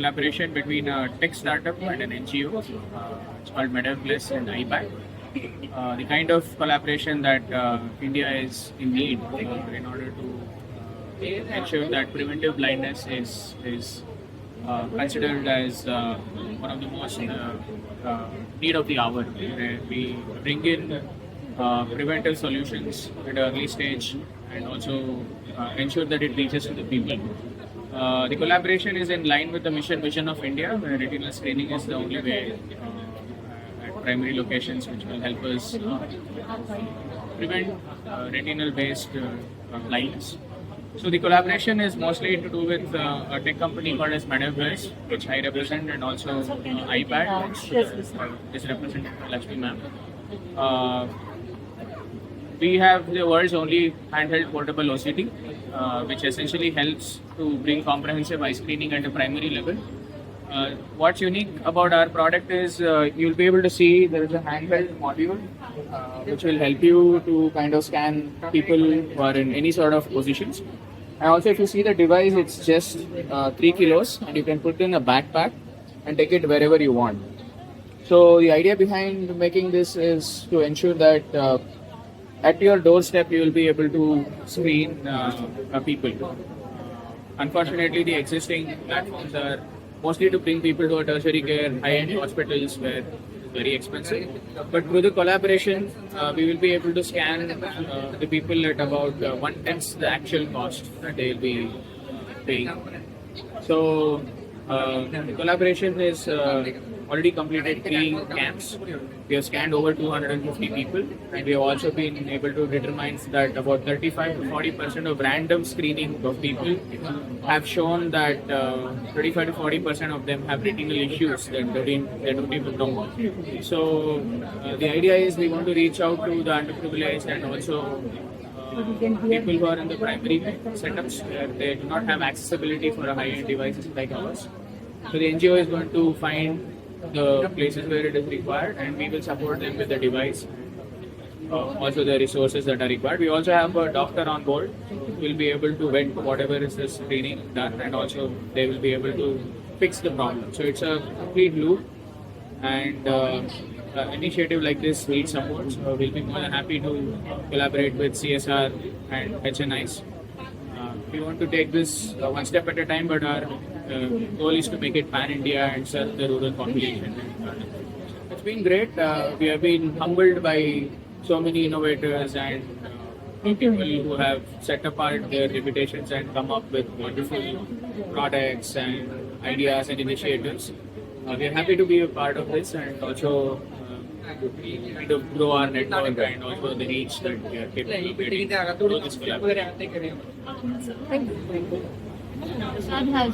collaboration between a tech startup and an NGO. It's called MedevPlus and IPAC. The kind of collaboration that India is in need in order to ensure that preventive blindness is considered as one of the most need of the hour. Where we bring in preventive solutions at an early stage and also ensure that it reaches to the people. The collaboration is in line with the mission vision of India, where retinal screening is the only way at primary locations, which will help us prevent retinal-based blindness. So the collaboration is mostly to do with a tech company called as MedevPlus, which I represent, and also iPad, which is represented by Lakshmi ma'am. We have the world's only handheld portable OCT, which essentially helps to bring comprehensive eye screening at a primary level. What's unique about our product is you'll be able to see there is a handheld module which will help you to kind of scan people who are in any sort of positions. And also, if you see the device, it's just 3 kilos, and you can put it in a backpack and take it wherever you want. So the idea behind making this is to ensure that at your doorstep you will be able to screen people. Unfortunately, the existing platforms are mostly to bring people to a tertiary care, high-end hospitals where it's very expensive. But through the collaboration, we will be able to scan the people at about 1/10 the actual cost that they will be paying. So the collaboration is already completed 3 camps. We have scanned over 250 people, and we have also been able to determine that about 35 to 40% of random screening of people have shown that 35 to 40% of them have retinal issues that they don't even know. So the idea is we want to reach out to the underprivileged and also people who are in the primary setups where they do not have accessibility for a high-end devices like ours. So the NGO is going to find the places where it is required, and we will support them with the device, also the resources that are required. We also have a doctor on board who will be able to vet whatever is the screening done, and also they will be able to fix the problem. So it's a complete loop, and initiative like this needs support. So we'll be more than happy to collaborate with CSR and HNIs. We want to take this one step at a time, but our goal is to make it pan-India and serve the rural population. It's been great. We have been humbled by so many innovators and people who have set apart their reputations and come up with wonderful products and ideas and initiatives. We are happy to be a part of this and also kind of grow our network and also the reach that we are capable of getting through this collaboration. Prasad has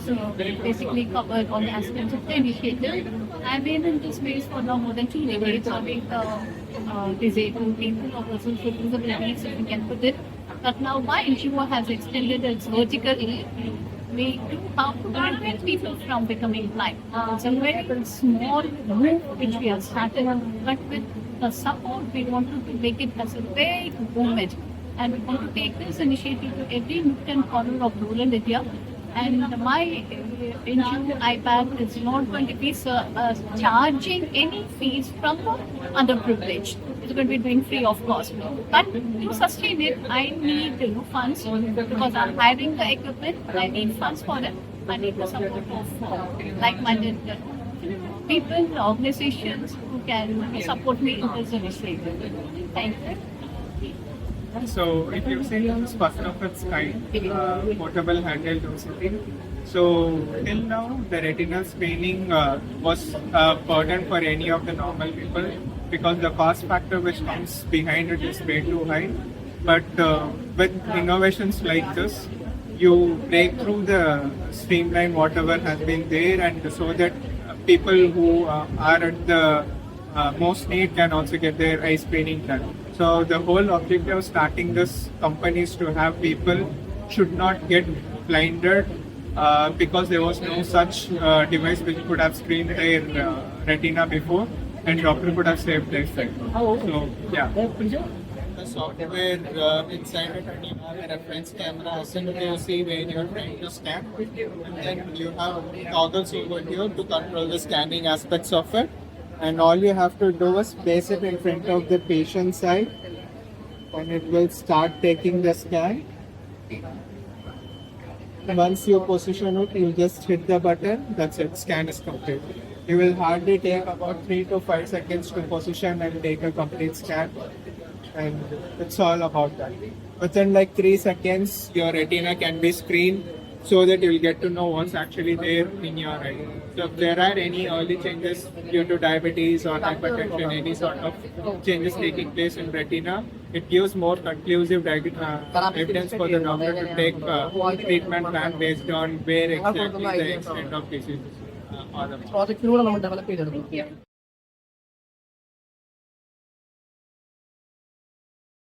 basically covered all the aspects of the initiative. I've been in this space for now more than 2 decades, serving disabled people or persons with disabilities, if we can put it. But now my NGO has extended its vertical we do how to prevent people from becoming blind. It's a very small move which we have started, but with the support we wanted to make it as a big movement. And we want to take this initiative to every nook and corner of rural India. And my NGO iPad is not going to be charging any fees from the underprivileged. It's going to be doing free of cost. But to sustain it, I need funds because I'm hiring the equipment. I need funds for it. I need the support of like-minded people, organizations who can support me in this initiative. Thank you. So if you say it's first of its kind, portable handheld OCT. So till now the retinal screening was a burden for any of the normal people because the cost factor which comes behind it is way too high. But with innovations like this, you break through the streamline whatever has been there, and so that people who are at the most need can also get their eye screening done. So the whole objective of starting this company is to have people should not get blinded because there was no such device which could have screened their retina before, and doctor could have saved their sight. So yeah. the software inside it, and you have a reference camera SNQC where you're trying to scan, and then you have toggles over here to control the scanning aspects of it. And all you have to do is place it in front of the patient side, and it will start taking the scan. Once you position it, you just hit the button. That's it. Scan is complete. You will hardly take about 3 to 5 seconds to position and take a complete scan, and it's all about that. Within like 3 seconds, your retina can be screened so that you'll get to know what's actually there in your eye. So if there are any early changes due to diabetes or hypertension, any sort of changes taking place in retina, it gives more conclusive evidence for the doctor to take treatment plan based on where exactly the extent of disease are. പ്രോജക്റ്റിലൂടെ നമ്മൾ develop ചെയ്തെടുക്കും